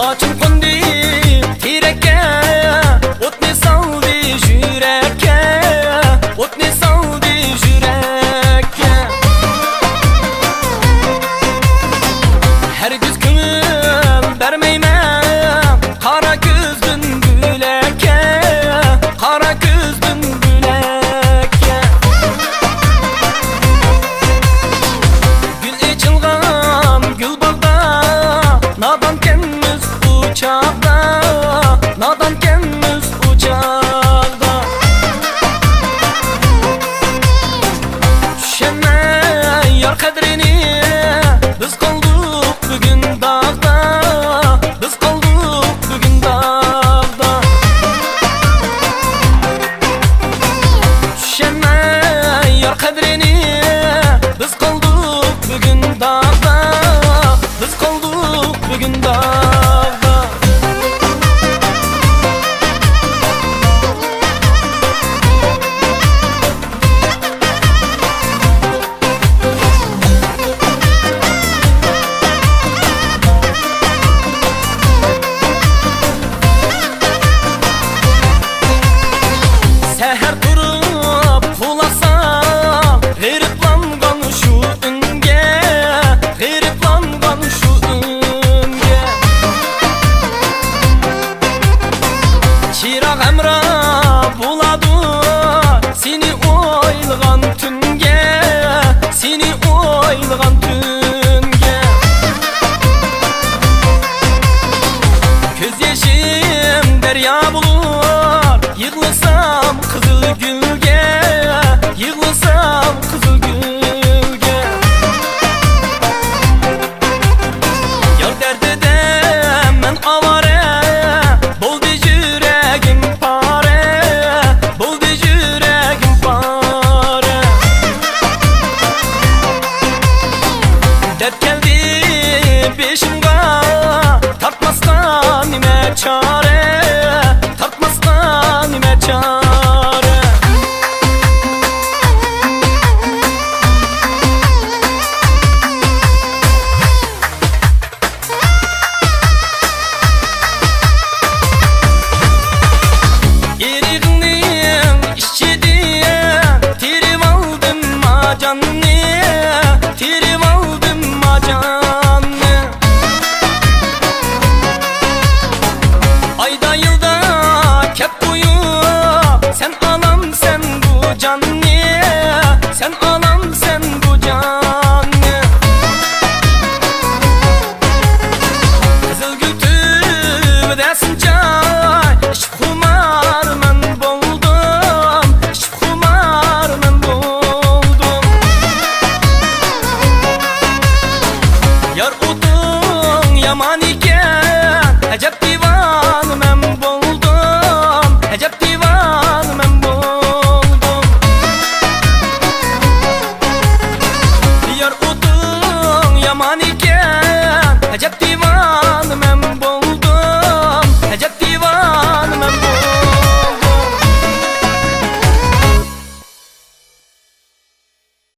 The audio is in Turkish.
Laçın kondi tirekke, otni saldi yürekke, otni saldi yürekke. Her güz könül vermeymen, kara gözlün gülekke, kara gözlün gülekke. Gül içilgan gül bağda, nadan kemiz uçakta, nadan kemiz uçakta. Düşenme yar kadrini, biz kaldık bugün dağda, biz kaldık bugün dağda. Düşenme yar kadrini, biz kaldık bugün dağda, biz kaldık bugün dağda. Seher durup kulasam, g'iriblangan şu unga, g'iriblangan şu unga. Chirag amra bo'ladi seni o'ylagan tunga, seni o'ylagan tunga. Ko'z yashim daryo bo'lur, yig'lasam qizil gulga, yig'lasam qizil gulga. Yar dardida men avara, bo'ldi yuragim pora, bo'ldi yuragim pora. Dard keldi beshimga, tortmasdan nima chora, tortmasdan nima chora.